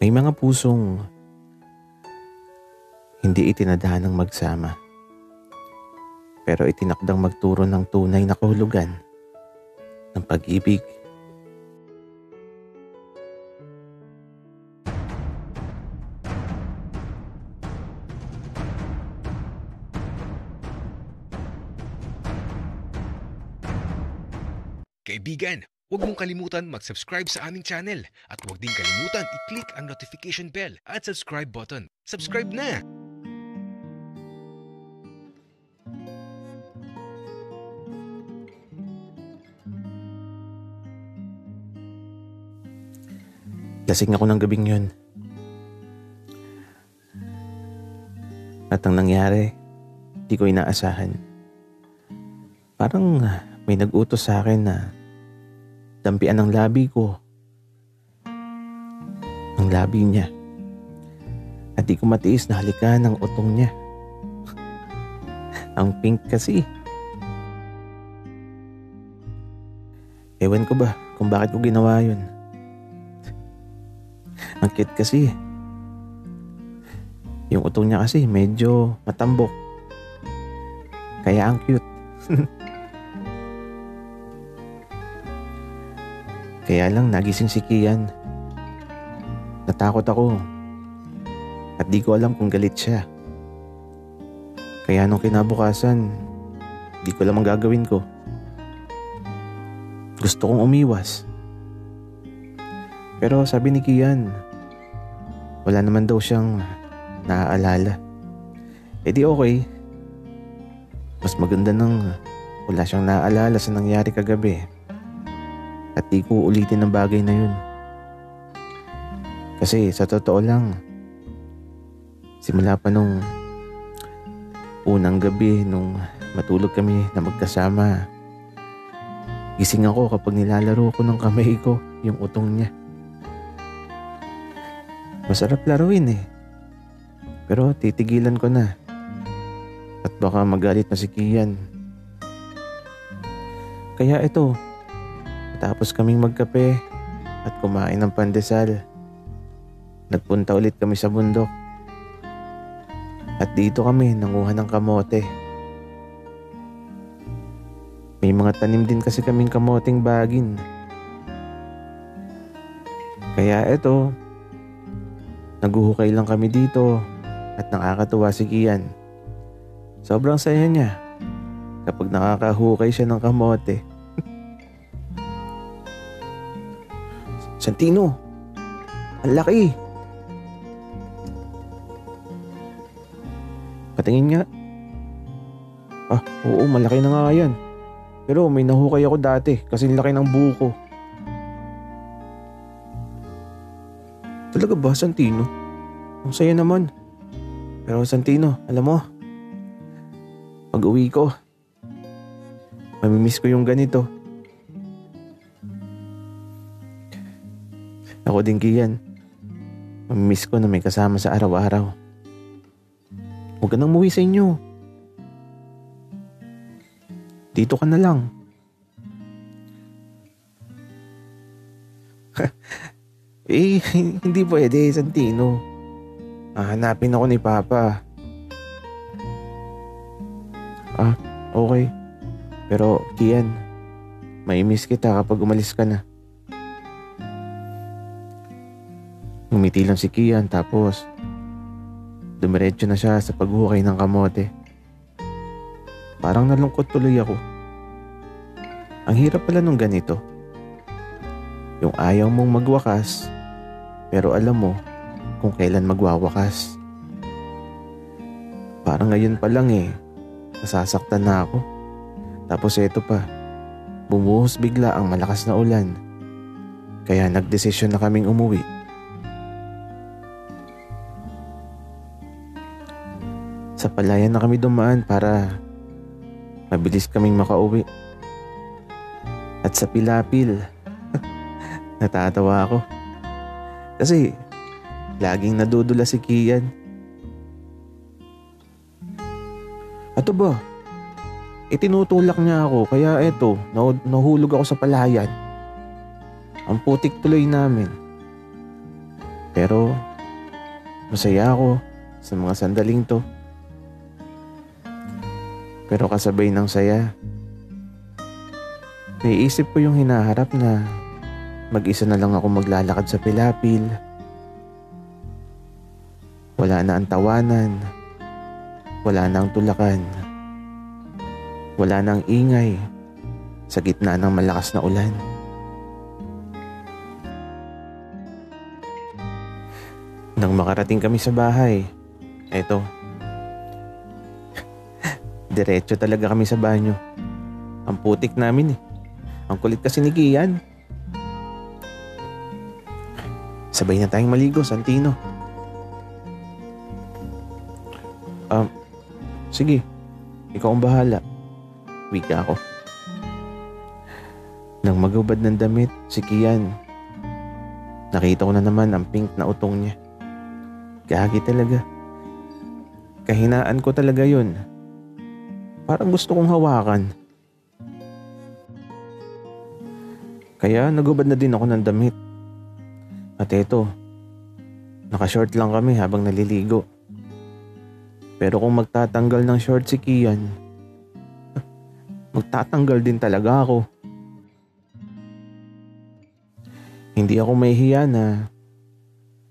May mga pusong hindi itinadhanang magsama, pero itinakdang magturo ng tunay na kahulugan ng pag-ibig. Kaibigan, huwag mong kalimutan mag-subscribe sa aming channel at huwag din kalimutan i-click ang notification bell at subscribe button. Subscribe na! Lasing ako ng gabing yun. At ang nangyari, di ko inaasahan. Parang may nag-utos sa akin na dampian ang labi ko. Ang labi niya. At di ko matiis na halikan ang utong niya. Ang pink kasi. Ewan ko ba kung bakit ko ginawa yun. Ang cute kasi. Yung utong niya kasi medyo matambok. Kaya ang cute. Kaya lang nagising si Kian. Natakot ako. At di ko alam kung galit siya. Kaya nung kinabukasan, di ko alam ang gagawin ko. Gusto kong umiwas. Pero sabi ni Kian, wala naman daw siyang naaalala. Eh di okay. Mas maganda nang wala siyang naaalala sa nangyari kagabi. At di ko ulitin ang bagay na yun. Kasi sa totoo lang, simula pa nung unang gabi nung matulog kami na magkasama, gising ako kapag nilalaro ko ng kamay ko yung utong niya. Masarap laruin eh. Pero titigilan ko na. At baka magalit na si Kian. Kaya ito, tapos kaming magkape at kumain ng pandesal. Nagpunta ulit kami sa bundok. At dito kami nanguha ng kamote. May mga tanim din kasi kaming kamoting bagin. Kaya ito, naguhukay lang kami dito at nakakatuwa si Kian. Sobrang saya niya kapag nakakahukay siya ng kamote. Santino, ang laki. Patingin nga. Oo, malaki na nga yan. Pero may nahukay ako dati kasi laki ng buko. Talaga ba, Santino? Ang saya naman. Pero Santino, alam mo, pag uwi ko, mamimiss ko yung ganito. Ako din, Kian. Mamimiss ko na may kasama sa araw-araw. Huwag ka nang umuwi sa inyo. Dito ka na lang. Hindi pwede, Santino. Hanapin ako ni Papa. Okay. Pero, Kian, may miss kita kapag umalis ka na. Ngumiti lang si Kian tapos dumiretso na siya sa paghukay ng kamote. Parang nalungkot tuloy ako. Ang hirap pala nung ganito. Yung ayaw mong magwakas, pero alam mo kung kailan magwawakas. Parang ngayon pa lang nasasaktan na ako. Tapos eto pa, bumuhos bigla ang malakas na ulan. Kaya nagdesisyon na kaming umuwi. Sa palayan na kami dumaan para mabilis kaming makauwi. At sa pilapil, natatawa ako. Kasi laging nadudula si Kian. Ato ba? Tinutulak niya ako kaya eto, nahulog ako sa palayan. Ang putik tuloy namin. Pero masaya ako sa mga sandaling to. Pero kasabay ng saya, naiisip ko yung hinaharap na mag-isa na lang ako maglalakad sa pilapil. Wala na ang tawanan, wala na ang tulakan, wala na ang ingay sa gitna ng malakas na ulan. Nang makarating kami sa bahay, eto, diretso talaga kami sa banyo. Ang putik namin eh. Ang kulit kasi ni Kian. Sabay na tayong maligo, Santino. Sige, ikaw ang bahala. Wika ako. Nang magubad ng damit, si Kian, nakita ko na naman ang pink na utong niya. Gagi talaga. Kahinaan ko talaga yun. Parang gusto kong hawakan. Kaya nagubad na din ako ng damit. At eto, nakashort lang kami habang naliligo. Pero kung magtatanggal ng short si Kian, magtatanggal din talaga ako. Hindi ako mahihiya na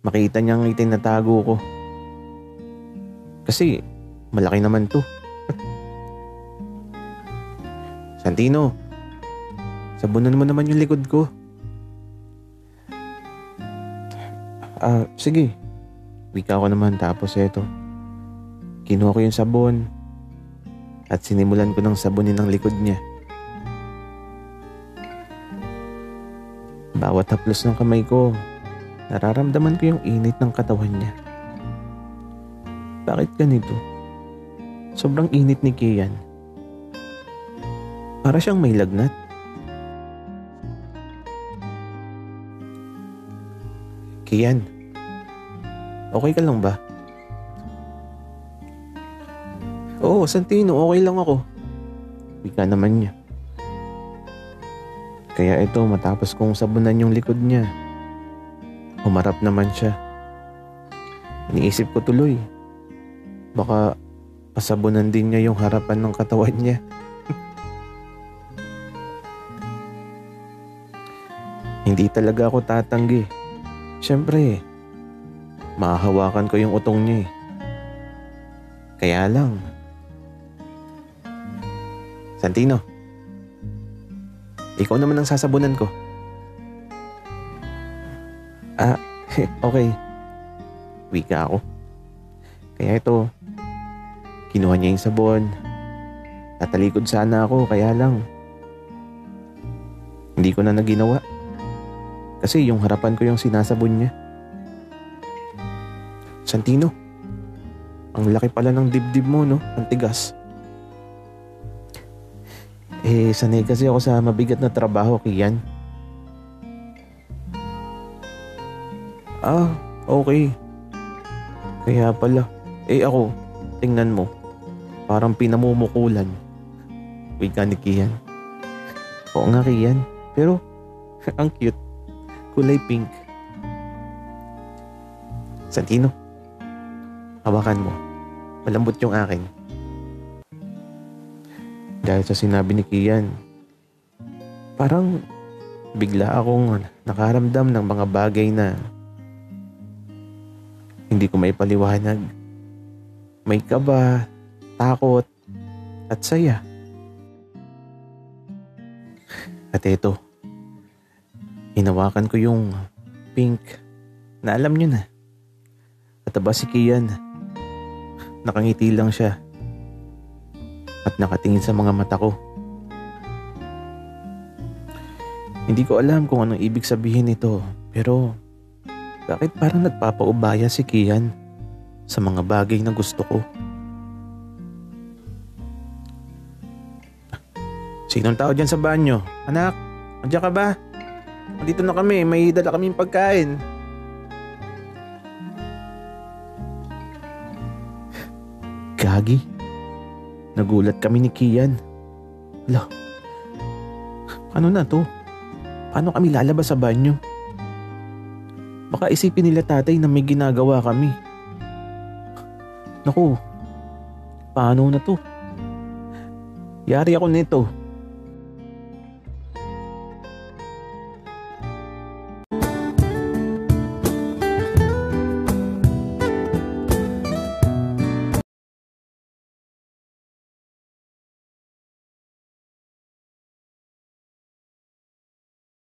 makita niyang itinatago ko. Kasi malaki naman to. Santino, sabunan mo naman yung likod ko. Sige. Wika ko naman tapos eto. Kinuha ko yung sabon at sinimulan ko ng sabunin ang likod niya. Bawat haplos ng kamay ko, nararamdaman ko yung init ng katawan niya. Bakit ganito? Sobrang init ni Kian. Para siyang may lagnat. Kian, okay ka lang ba? Oo, Santino, okay lang ako. Wika naman niya. Kaya ito, matapos kong sabunan yung likod niya, humarap naman siya. Iniisip ko tuloy, baka pasabunan din niya yung harapan ng katawan niya. Hindi talaga ako tatanggi. Siyempre, mahahawakan ko yung utong niya eh. Kaya lang, Santino, ikaw naman ang sasabunan ko. Okay. Wika ako. Kaya ito, kinuha niya yung sabon. Tatalikod sana ako, kaya lang hindi ko na naginawa. Kasi yung harapan ko yung sinasabon niya. Santino, ang laki pala ng dibdib mo, no? Ang tigas. Sanay kasi ako sa mabigat na trabaho, Kian. Okay. Kaya pala. Ako, tingnan mo. Parang pinamumukulan. Wika ni Kian. Oo nga, Kian. Pero, ang cute. Kulay pink. Santino, hawakan mo. Malambot yung akin. Dahil sa sinabi ni Kian, parang bigla akong nakaramdam ng mga bagay na hindi ko maipaliwanag. May kaba, takot, at saya. At eto, hinawakan ko yung pink na alam nyo na. At aba si Kian, nakangiti lang siya at nakatingin sa mga mata ko. Hindi ko alam kung anong ibig sabihin nito, pero bakit parang nagpapaubaya si Kian sa mga bagay na gusto ko? Sinong tao dyan sa banyo? Anak, andiyan ka ba? Dito na kami, may dala kaming pagkain. Gagi. Nagulat kami ni Kian. Hala, ano na to? Paano kami lalabas sa banyo? Baka isipin nila tatay na may ginagawa kami. Naku, paano na to? Yari ako nito.